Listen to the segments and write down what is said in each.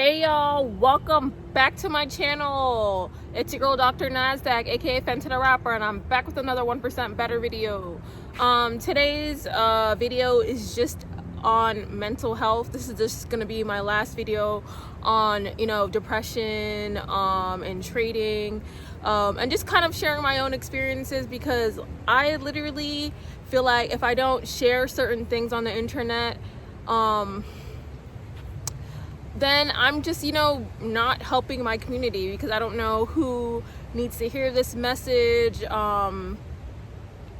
Hey y'all, welcome back to my channel. It's your girl Dr. Nasdaq, aka Fenton the Rapper, and I'm back with another 1% better video. Today's video is just on mental health. This is just gonna be my last video on depression and trading, and just kind of sharing my own experiences, because I literally feel like if I don't share certain things on the internet, then I'm just, not helping my community, because I don't know who needs to hear this message. Yeah,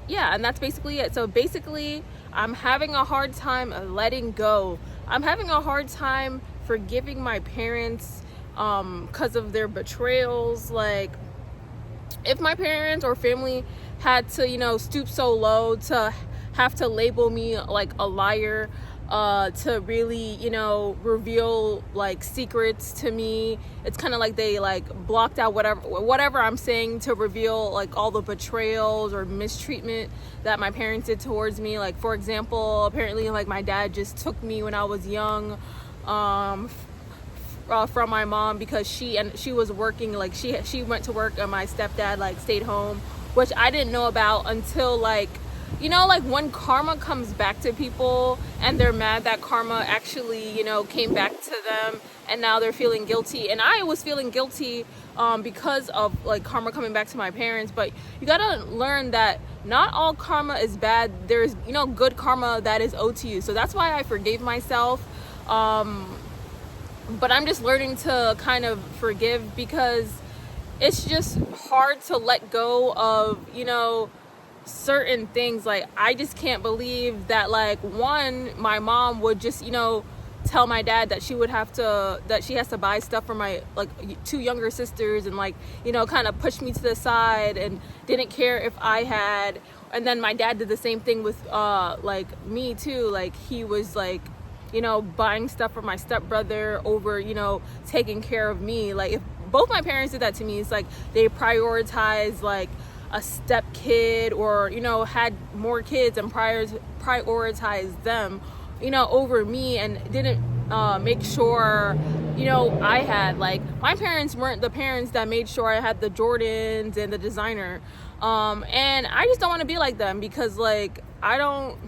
and that's basically it. So basically, I'm having a hard time letting go. I'm having a hard time forgiving my parents because of their betrayals. Like, if my parents or family had to, stoop so low to have to label me like a liar, to really reveal like secrets to me, it's kind of like they like blocked out whatever I'm saying to reveal like all the betrayals or mistreatment that my parents did towards me. Like, for example, apparently like my dad just took me when I was young from my mom, because she was working. Like, she went to work and my stepdad like stayed home, which I didn't know about until like when karma comes back to people and they're mad that karma actually, came back to them, and now they're feeling guilty. And I was feeling guilty because of like karma coming back to my parents. But you gotta learn that not all karma is bad. There's, good karma that is owed to you. So that's why I forgave myself. But I'm just learning to kind of forgive, because it's just hard to let go of, certain things. Like, I just can't believe that, like, my mom would just tell my dad that she has to buy stuff for my like two younger sisters, and like kind of push me to the side and didn't care if I had. And then my dad did the same thing with like me too. Like, he was like buying stuff for my stepbrother over taking care of me. Like, if both my parents did that to me, it's like they prioritized like a step kid, or had more kids and prioritized them over me, and didn't make sure I had, like, my parents weren't the parents that made sure I had the Jordans and the designer, and I just don't want to be like them, because like I don't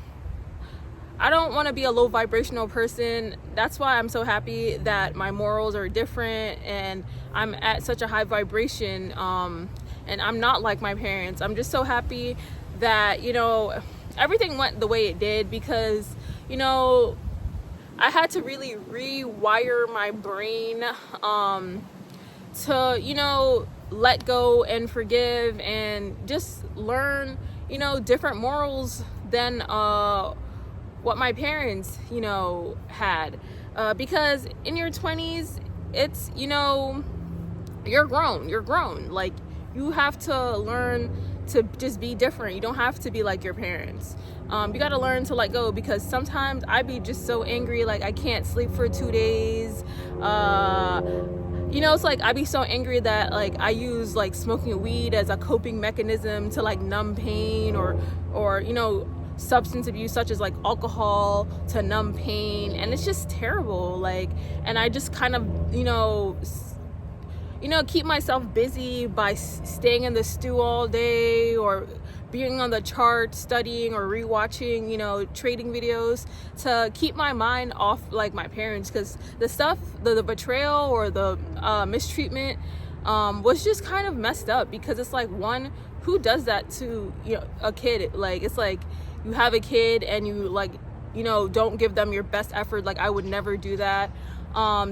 want to be a low vibrational person. That's why I'm so happy that my morals are different and I'm at such a high vibration, and I'm not like my parents. I'm just so happy that everything went the way it did, because I had to really rewire my brain to let go and forgive, and just learn different morals than what my parents had, because in your 20s, it's you're grown. Like, you have to learn to just be different. You don't have to be like your parents. You got to learn to let go, because sometimes I be just so angry, like I can't sleep for 2 days. It's like I be so angry that like I use like smoking weed as a coping mechanism to like numb pain, or substance abuse such as like alcohol to numb pain, and it's just terrible. Like, and I just kind of keep myself busy by staying in the stew all day, or being on the chart, studying or rewatching trading videos, to keep my mind off like my parents, because the stuff, the betrayal or the mistreatment was just kind of messed up. Because it's like, one, who does that to a kid? Like, it's like you have a kid and you like don't give them your best effort. Like, I would never do that.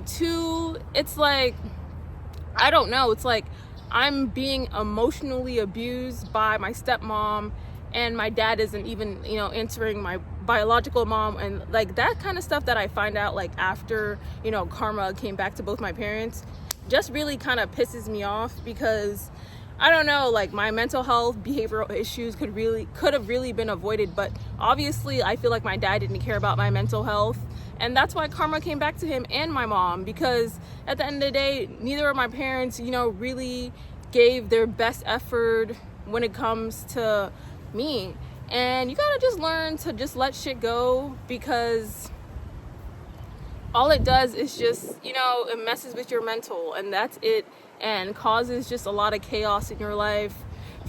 Two, it's like, I don't know, it's like I'm being emotionally abused by my stepmom, and my dad isn't even answering my biological mom, and like that kind of stuff that I find out like after karma came back to both my parents just really kind of pisses me off, because I don't know, like my mental health, behavioral issues could have really been avoided. But obviously I feel like my dad didn't care about my mental health, and that's why karma came back to him and my mom, because at the end of the day, neither of my parents really gave their best effort when it comes to me. And you gotta just learn to just let shit go, because all it does is just, you know, it messes with your mental, and that's it, and causes just a lot of chaos in your life.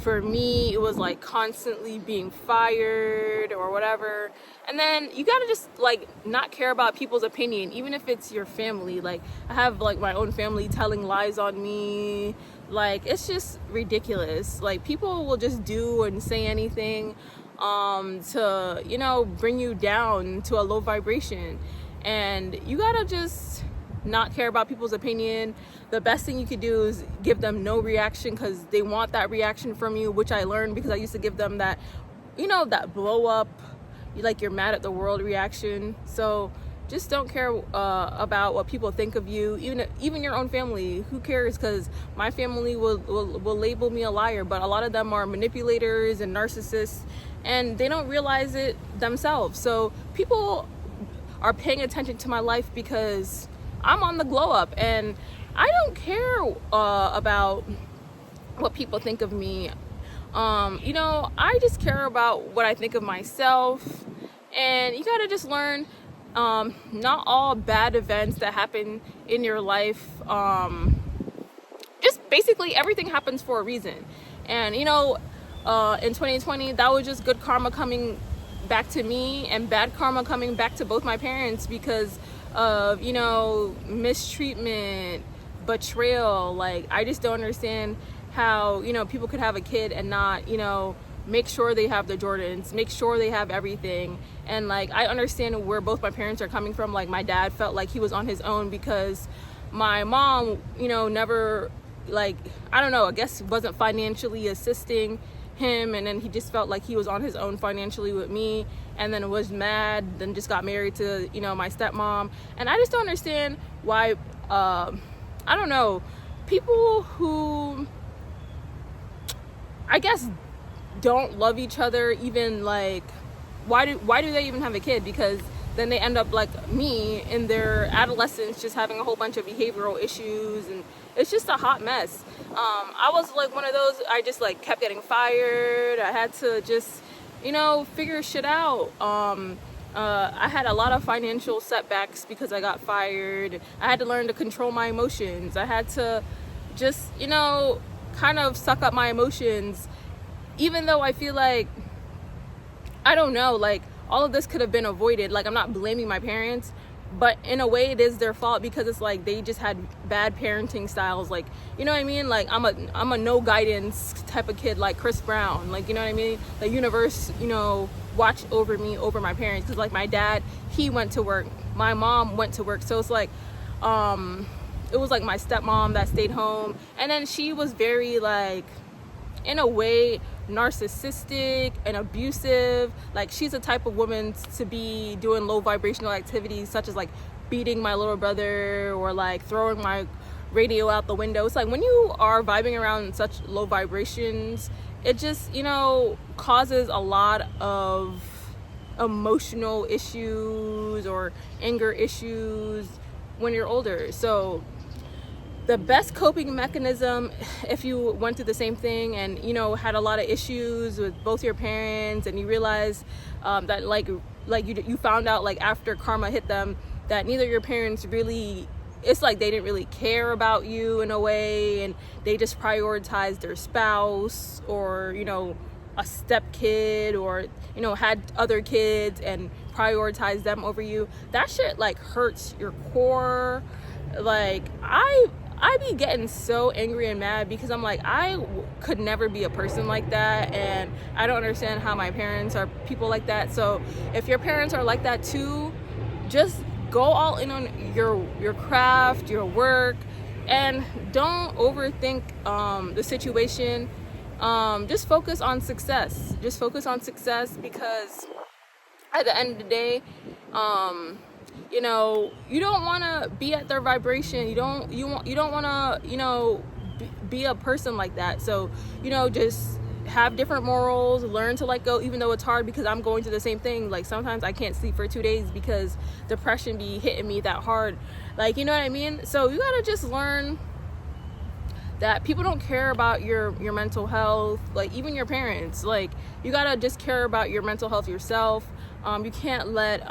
For me, it was like constantly being fired or whatever. And then you gotta just like not care about people's opinion, even if it's your family. Like, I have like my own family telling lies on me. Like, it's just ridiculous. Like, people will just do and say anything to, you know, bring you down to a low vibration. And you gotta just not care about people's opinion. The best thing you could do is give them no reaction, because they want that reaction from you, which I learned because I used to give them that, you know, that blow up, like you're mad at the world reaction. So just don't care about what people think of you, even your own family. Who cares? Because my family will label me a liar, but a lot of them are manipulators and narcissists, and they don't realize it themselves. So people are paying attention to my life because I'm on the glow up, and I don't care about what people think of me. You know, I just care about what I think of myself. And you gotta just learn, not all bad events that happen in your life, just basically everything happens for a reason. And, you know, in 2020, that was just good karma coming back to me, and bad karma coming back to both my parents because of, you know, mistreatment, betrayal. Like, I just don't understand how, you know, people could have a kid and not, you know, make sure they have the Jordans, make sure they have everything. And like, I understand where both my parents are coming from. Like, my dad felt like he was on his own because my mom, you know, never, like, I don't know, I guess wasn't financially assisting him, and then he just felt like he was on his own financially with me, and then was mad, then just got married to, you know, my stepmom. And I just don't understand why, I don't know, people who, I guess, don't love each other, even like, why do they even have a kid? Because then they end up like me in their adolescence, just having a whole bunch of behavioral issues, and it's just a hot mess. I was like one of those, I just like kept getting fired. I had to just, you know, figure shit out. I had a lot of financial setbacks because I got fired. I had to learn to control my emotions. I had to just, you know, kind of suck up my emotions, even though I feel like, I don't know, like, all of this could have been avoided. Like, I'm not blaming my parents, but in a way it is their fault, because it's like they just had bad parenting styles. Like, you know what I mean? Like, I'm a no guidance type of kid, like Chris Brown. Like, you know what I mean? The universe, you know, watched over me, over my parents. Because like my dad, he went to work, my mom went to work, so it's like it was like my stepmom that stayed home. And then she was very, like, in a way, narcissistic and abusive. Like, she's the type of woman to be doing low vibrational activities, such as like beating my little brother, or like throwing my radio out the window. It's like, when you are vibing around such low vibrations, it just, you know, causes a lot of emotional issues or anger issues when you're older. So the best coping mechanism, if you went through the same thing and, you know, had a lot of issues with both your parents, and you realize that like you found out, like, after karma hit them, that neither of your parents really, it's like they didn't really care about you in a way, and they just prioritized their spouse, or, you know, a step kid, or, you know, had other kids and prioritized them over you. That shit like hurts your core. Like, I be getting so angry and mad, because I'm like, could never be a person like that, and I don't understand how my parents are people like that. So if your parents are like that too, just go all in on your craft, your work, and don't overthink the situation. Just focus on success. Just focus on success, because at the end of the day, you know, you don't want to be at their vibration. You don't want to, you know, be a person like that. So, you know, just have different morals, learn to let go, even though it's hard, because I'm going through the same thing. Like, sometimes I can't sleep for 2 days because depression be hitting me that hard. Like, you know what I mean? So you gotta just learn that people don't care about your mental health. Like, even your parents, like, you gotta just care about your mental health yourself. You can't let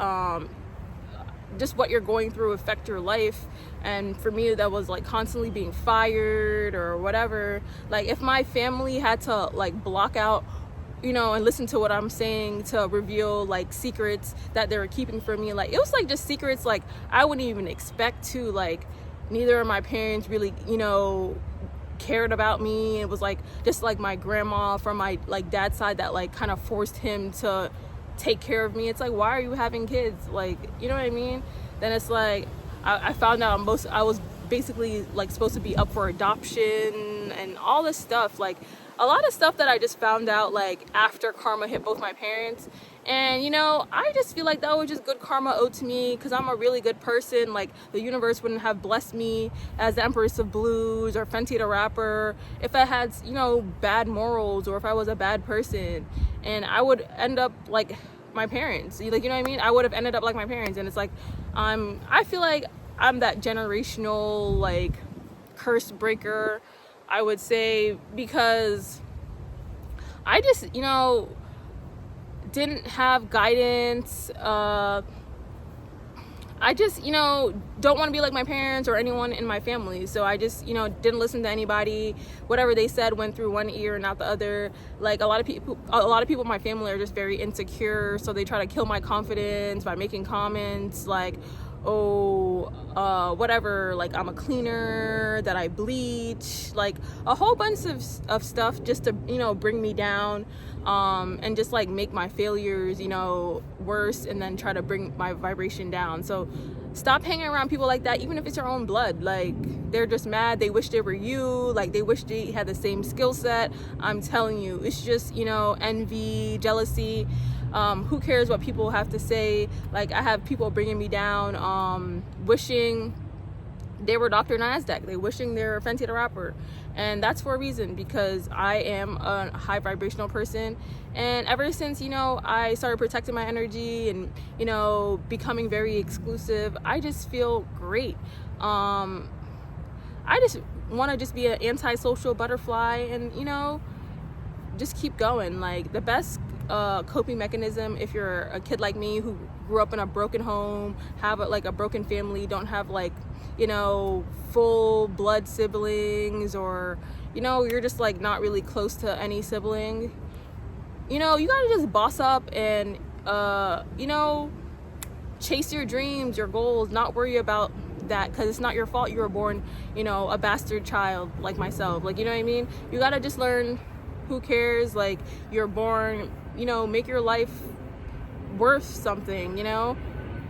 just what you're going through affect your life. And for me, that was like constantly being fired or whatever. Like if my family had to like block out, you know, and listen to what I'm saying to reveal like secrets that they were keeping from me, like it was like just secrets like I wouldn't even expect to. Like neither of my parents really, you know, cared about me. It was like just like my grandma from my like dad's side that like kind of forced him to take care of me. It's like, why are you having kids? Like, you know what I mean? Then it's like I found out I was basically like supposed to be up for adoption and all this stuff, like a lot of stuff that I just found out like after karma hit both my parents. And you know, I just feel like that was just good karma owed to me because I'm a really good person. Like the universe wouldn't have blessed me as the Empress of Blues or Fenty the Rapper if I had, you know, bad morals or if I was a bad person. And I would end up like my parents, like, you know what I mean? I would have ended up like my parents. And it's like I feel like I'm that generational like curse breaker, I would say, because I just, you know, didn't have guidance. I just, you know, don't want to be like my parents or anyone in my family. So I just, you know, didn't listen to anybody. Whatever they said went through one ear and out the other. Like a lot of people in my family are just very insecure. So they try to kill my confidence by making comments like, oh, whatever, like I'm a cleaner, that I bleach, like a whole bunch of stuff just to, you know, bring me down, and just like make my failures, you know, worse, and then try to bring my vibration down. So stop hanging around people like that, even if it's your own blood. Like they're just mad, they wish they were you, like they wish they had the same skill set. I'm telling you, it's just, you know, envy, jealousy. Who cares what people have to say? Like I have people bringing me down, wishing they were Dr. Nasdaq, they wishing they're Fenty the Rapper, and that's for a reason, because I am a high vibrational person. And ever since, you know, I started protecting my energy and, you know, becoming very exclusive, I just feel great. I just want to just be an antisocial butterfly and, you know, just keep going. Like the best coping mechanism, if you're a kid like me who grew up in a broken home, have like a broken family, don't have like, you know, full blood siblings, or, you know, you're just like not really close to any sibling, you know, you gotta just boss up and you know, chase your dreams, your goals, not worry about that, because it's not your fault you were born, you know, a bastard child like myself. Like, you know what I mean? You gotta just learn, who cares? Like, you're born, you know, make your life worth something, you know,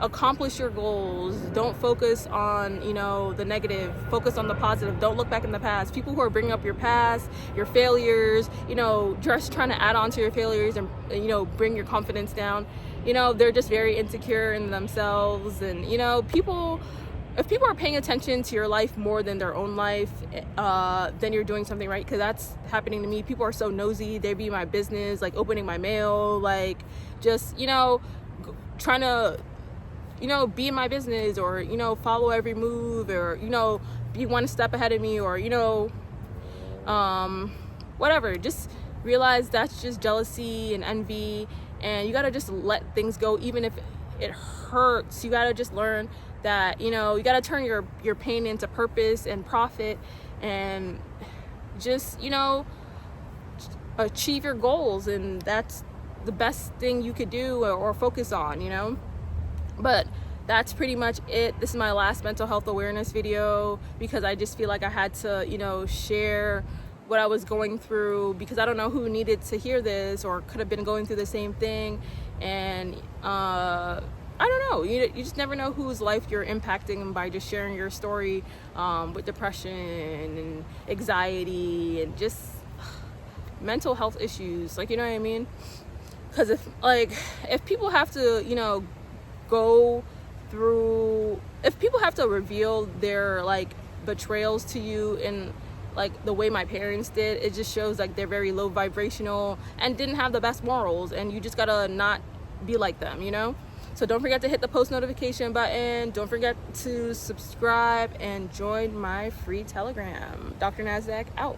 accomplish your goals. Don't focus on, you know, the negative, focus on the positive. Don't look back in the past. People who are bringing up your past, your failures, you know, just trying to add on to your failures and, you know, bring your confidence down, you know, they're just very insecure in themselves. And, you know, if people are paying attention to your life more than their own life, then you're doing something right, because that's happening to me. People are so nosy, they be my business, like opening my mail, like just, you know, trying to, you know, be in my business, or, you know, follow every move, or, you know, be one step ahead of me, or, you know, whatever. Just realize that's just jealousy and envy, and you gotta just let things go, even if it hurts. You gotta just learn that, you know, you gotta turn your pain into purpose and profit, and just, you know, achieve your goals. And that's the best thing you could do or focus on, you know. But that's pretty much it. This is my last mental health awareness video, because I just feel like I had to, you know, share what I was going through, because I don't know who needed to hear this or could have been going through the same thing. And I don't know, you just never know whose life you're impacting by just sharing your story, with depression and anxiety and just mental health issues, like, you know what I mean? Because if people have to, you know, if people have to reveal their like betrayals to you in like the way my parents did, it just shows like they're very low vibrational and didn't have the best morals, and you just gotta not be like them, you know. So don't forget to hit the post notification button, don't forget to subscribe, and join my free Telegram. Dr. Nasdaq out.